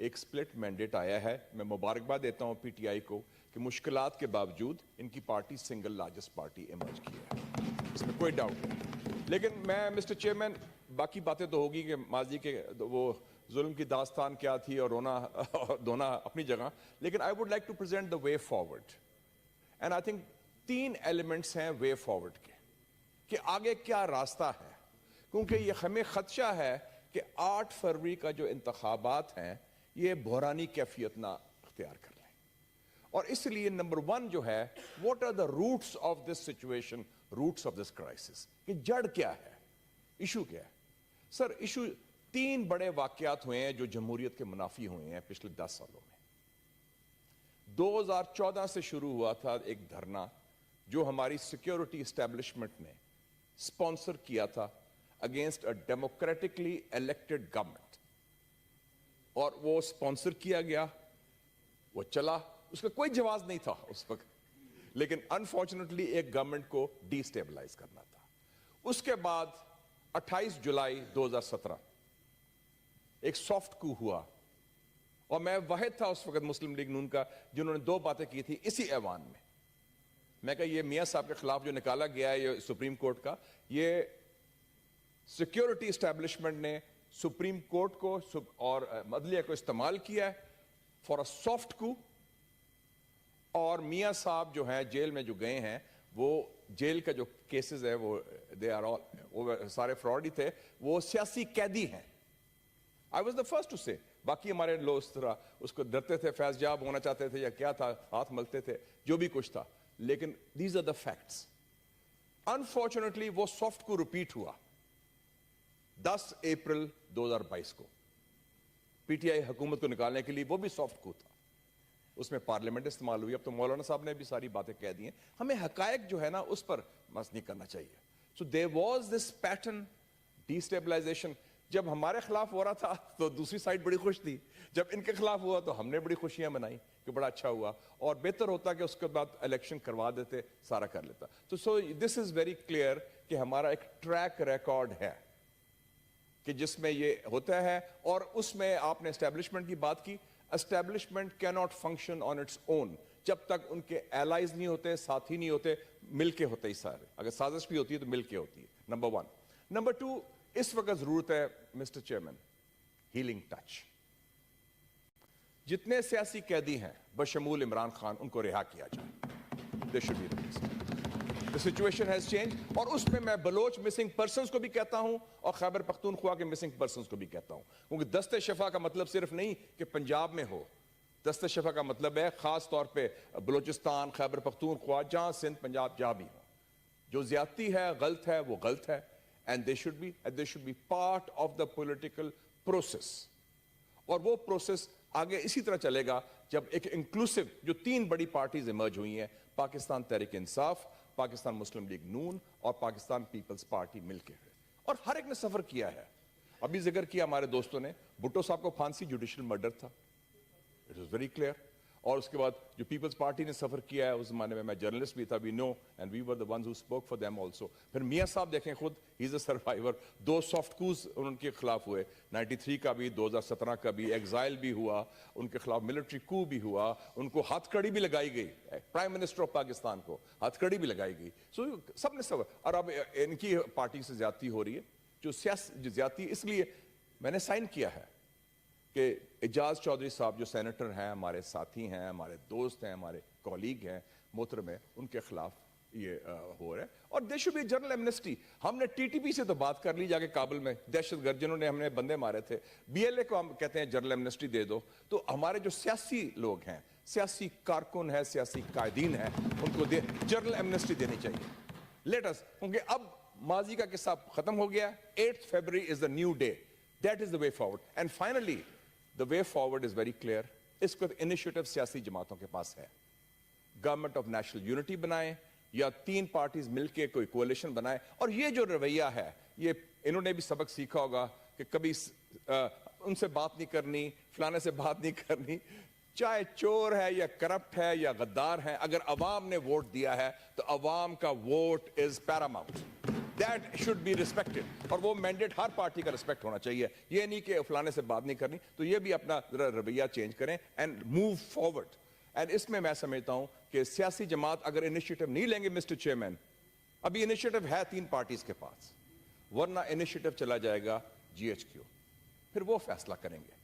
ایک split mandate آیا ہے. میں مبارکباد دیتا ہوں پی ٹی آئی کو کہ مشکلات کے باوجود ان کی party single largest party emerge کی ہے, اس میں کوئی ڈاؤٹ نہیں. لیکن میں مسٹر چیئرمین, باقی باتیں تو ہوگی کہ ماضی کے وہ ظلم کی داستان کیا تھی اور رونا دھونا اپنی جگہ, لیکن I would like to present the way forward. And I think 3 elements ہیں وے فارورڈ کے کہ آگے کیا راستہ ہے, کیونکہ یہ ہمیں خدشہ ہے کہ 8 فروری کا جو انتخابات ہیں یہ بحرانی کیفیت نہ اختیار کر لیں. اور اس لیے نمبر 1 جو ہے, what are the roots of this situation, roots of this crisis, کہ جڑ کیا ہے, ایشو کیا ہے. سر ایشو 3 بڑے واقعات ہوئے ہیں جو جمہوریت کے منافی ہوئے ہیں پچھلے 10 سالوں میں. 2014 سے شروع ہوا تھا ایک دھرنا جو ہماری سیکیورٹی اسٹیبلشمنٹ نے اسپانسر کیا تھا against a democratically elected government, اور وہ اسپانسر کیا گیا, وہ چلا, اس کا کوئی جواز نہیں تھا اس وقت, لیکن انفارچونیٹلی ایک گورنمنٹ کو ڈی اسٹیبلائز کرنا تھا. اس کے بعد 28 جولائی 2017 ایک سافٹ کو ہوا, اور میں واحد تھا اس وقت مسلم لیگ نون کا جنہوں نے 2 باتیں کی تھی اسی ایوان میں. میں کہا یہ میاں صاحب کے خلاف جو نکالا گیا ہے یہ سپریم کورٹ کا, یہ سیکیورٹی اسٹیبلشمنٹ نے سپریم کورٹ کو اور عدلیہ کو استعمال کیا ہے فار اے سافٹ کو, اور میاں صاحب جو ہیں جیل میں جو گئے ہیں وہ جیل کا جو کیسز ہے وہ سارے فراڈ ہی تھے, وہ سیاسی قیدی ہیں. I was the first to say. باقی ہمارے لوگ اس طرح اس کو ڈرتے تھے, فیض جاب ہونا چاہتے تھے یا کیا تھا, ہاتھ ملتے تھے, جو بھی کچھ تھا, لیکن these are the facts. Unfortunately وہ سافٹ کو ریپیٹ ہوا 10 اپریل 2022 کو پی ٹی آئی حکومت کو نکالنے کے لیے, وہ بھی سافٹ کو تھا, اس میں پارلیمنٹ استعمال ہوئی. اب تو مولانا صاحب نے بھی ساری باتیں کہہ دی ہیں, ہمیں حقائق جو ہے نا اس پر مس نہیں کرنا چاہیے. So there was this pattern destabilization. جب ہمارے خلاف ہو رہا تھا تو دوسری سائڈ بڑی خوش تھی, جب ان کے خلاف ہوا تو ہم نے بڑی خوشیاں منائی کہ بڑا اچھا ہوا, اور بہتر ہوتا کہ اس کے بعد الیکشن کروا دیتے, سارا کر لیتا. تو سو دس از ویری کلیئر کہ ہمارا ایک ٹریک ریکارڈ ہے کہ جس میں یہ ہوتا ہے. اور اس میں آپ نے اسٹیبلشمنٹ کی بات کی, اسٹیبلشمنٹ کی not function on its own جب تک ان کے ایلائز نہیں ہوتے, ساتھی نہیں ہوتے, مل کے ہوتے ہی سارے. اگر سازش بھی ہوتی ہے تو مل کے ہوتی ہے, نمبر 1. نمبر 2, اس وقت ضرورت ہے مسٹر چیئرمین ہیلنگ ٹچ. جتنے سیاسی قیدی ہیں بشمول عمران خان, ان کو رہا کیا جائے. They should be released. The situation has changed. اور اس میں بلوچ مسنگ پرسنز کو بھی کہتا ہوں اور خیبر پختونخوا کے مسنگ پرسنز کو بھی کہتا ہوں, کیونکہ دست شفا کا مطلب صرف نہیں کہ پنجاب میں ہو. دست شفا کا مطلب ہے خاص طور پہ بلوچستان, خیبر پختونخوا, جہاں سندھ, پنجاب, جہاں بھی ہو. جو زیادتی ہے, غلط ہے, وہ غلط ہے. And they should be part of the political process. اور وہ پروسیس آگے اسی طرح چلے گا جب ایک انکلوسیو جو 3 بڑی پارٹیز ایمرج ہوئی ہیں, پاکستان تحریک انصاف, پاکستان مسلم لیگ نون اور پاکستان پیپلز پارٹی مل کے ہے. اور ہر ایک نے سفر کیا ہے. ابھی ذکر کیا ہمارے دوستوں نے, بھٹو صاحب کو پھانسی جوڈیشل مرڈر تھا, اٹ واز ویری کلیئر. اور اس کے بعد جو پیپلز پارٹی نے سفر کیا ہے, اس زمانے میں جرنلسٹ بھی تھا, we know and we were the ones who spoke for them also. پھر میاں صاحب دیکھیں خود, he is a survivor. 2 soft coups ان کے خلاف ہوئے, 93 کا بھی, 2017 کا بھی, ایگزائل بھی ہوا, ان کے خلاف ملٹری کو بھی ہوا, ان کو ہتھ کڑی بھی لگائی گئی, پرائم منسٹر آف پاکستان کو ہتھ کڑی بھی لگائی گئی. سو سب نے سب, اور اب ان کی پارٹی سے زیادتی ہو رہی ہے, جو زیادتی. اس لیے میں نے سائن کیا ہے کہ اعجاز چودھری صاحب جو سینیٹر ہیں, ہمارے ساتھی ہیں, ہمارے دوست ہیں, ہمارے کولیگ ہیں محترم ہیں, ان کے خلاف یہ ہو رہا ہے. اور there should be general amnesty. ہم نے ٹی ٹی پی سے تو بات کر لی جا کے کابل میں, دہشت گرد جنہوں نے ہم نے بندے مارے تھے, بی ایل اے کو ہم کہتے ہیں جنرل ایمنسٹی دے دو. تو ہمارے جو سیاسی لوگ ہیں, سیاسی کارکن ہیں, سیاسی قائدین ہیں, ان کو جنرل ایمنسٹی دینی چاہیے. لیٹ اس, کیونکہ اب ماضی کا قصہ ختم ہو گیا. 8 February is the new day. That is the way forward. And finally the way forward is very clear. اس کو انیشیٹو سیاسی جماعتوں کے پاس ہے. گورنمنٹ آف نیشنل یونٹی بنائیں یا 3 پارٹیز مل کے کوئی کولیشن بنائیں. اور یہ جو رویہ ہے, یہ انہوں نے بھی سبق سیکھا ہوگا کہ کبھی ان سے بات نہیں کرنی, فلانے سے بات نہیں کرنی, چاہے چور ہے یا کرپٹ ہے یا غدار ہے, اگر عوام نے ووٹ دیا ہے تو عوام کا vote is paramount. That should be respected. اور وہ مینڈیٹ ہر پارٹی کا رسپیکٹ ہونا چاہیے. یہ نہیں کہ فلانے سے بات نہیں کرنی, تو یہ بھی اپنا ذرا رویہ چینج کریں اینڈ موو فارورڈ. اینڈ اس میں سمجھتا ہوں کہ سیاسی جماعت اگر انیشیٹو نہیں لیں گے مسٹر چیئرمین, ابھی انیشیٹو ہے 3 پارٹیز کے پاس, ورنہ انیشیٹو چلا جائے گا جی ایچ کیو, پھر وہ فیصلہ کریں گے.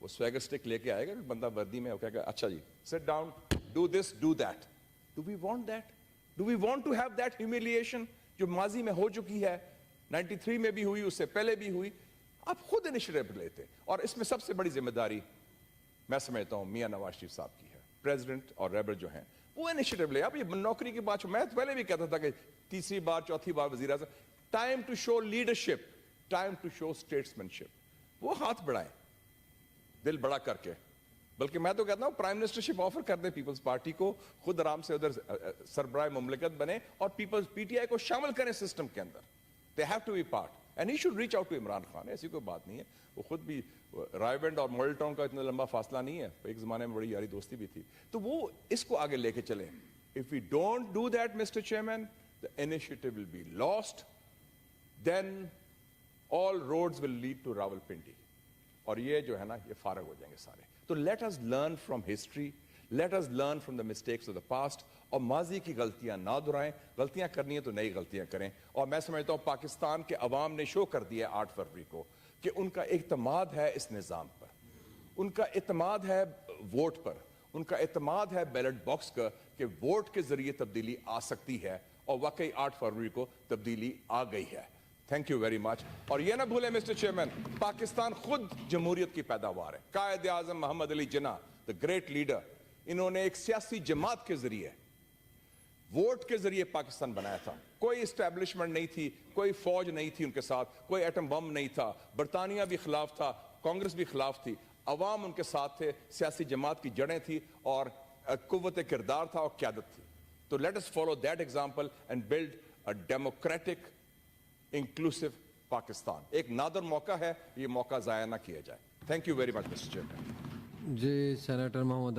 وہ سویگر سٹک لے کے آئے گا بندہ وردی میں, وہ کہے گا اچھا جی sit down, do this do that. Do we want that? Do we want to have that humiliation جو ماضی میں ہو چکی ہے, 93 میں بھی ہوئی, اس سے پہلے بھی ہوئی. آپ خود انیشیٹو لیتے, اور اس میں سب سے بڑی ذمہ داری میں سمجھتا ہوں میاں نواز شریف صاحب کی ہے. پریزیڈنٹ اور ریبر جو ہیں وہ انیشیٹو لے. اب یہ نوکری کی بات, میں پہلے بھی کہتا تھا کہ تیسری بار چوتھی بار وزیر اعظم, time to show leadership, time to show statesmanship. وہ ہاتھ بڑھائیں دل بڑا کر کے, بلکہ میں تو کہتا ہوں پرائم منسٹرشپ آفر کر دیں پیپلز پارٹی کو, خود آرام سے ادھر سربراہ مملکت بنے اور پیپلز پی ٹی آئی کو شامل کریں سسٹم کے اندر. They have to be part and he should reach out to Imran Khan. ایسی کوئی بات نہیں ہے, وہ خود بھی رائے اور ماڈل ٹاؤن کا اتنا لمبا فاصلہ نہیں ہے, ایک زمانے میں بڑی یاری دوستی بھی تھی, تو وہ اس کو آگے لے کے چلیں. If we don't do that, Mr. Chairman, the initiative will be lost. Then all roads will lead to Rawalpindi. اور یہ جو ہے نا یہ فارغ ہو جائیں گے سارے. تو let us learn from history, let us learn from the mistakes of the past, اور ماضی کی غلطیاں نہ دہرائیں. غلطیاں کرنی ہیں تو نئی غلطیاں کریں. اور میں سمجھتا ہوں پاکستان کے عوام نے شو کر دیا 8 فروری کو کہ ان کا اعتماد ہے اس نظام پر, ان کا اعتماد ہے ووٹ پر, ان کا اعتماد ہے بیلٹ باکس کا, کہ ووٹ کے ذریعے تبدیلی آ سکتی ہے, اور واقعی 8 فروری کو تبدیلی آ گئی ہے. تھینک یو ویری مچ. اور یہ نہ بھولیں مسٹر چیئرمین, پاکستان خود جمہوریت کی پیداوار ہے. قائد اعظم محمد Ali Jinnah, the great leader, انہوں نے ایک سیاسی جماعت کے ذریعے, ووٹ کے ذریعے پاکستان بنایا تھا. کوئی اسٹیبلشمنٹ نہیں تھی, کوئی فوج نہیں تھی ان کے ساتھ, کوئی ایٹم بم نہیں تھا, برطانیہ بھی خلاف تھا, کانگریس بھی خلاف تھی, عوام ان کے ساتھ تھے. سیاسی جماعت کی جڑیں تھی اور قوت کردار تھا اور قیادت تھی. تو let us follow that example and build a democratic, inclusive Pakistan. ایک نادر موقع ہے, یہ موقع ضائع نہ کیا جائے. Thank you very much mister chairman. جی سینیٹر محمد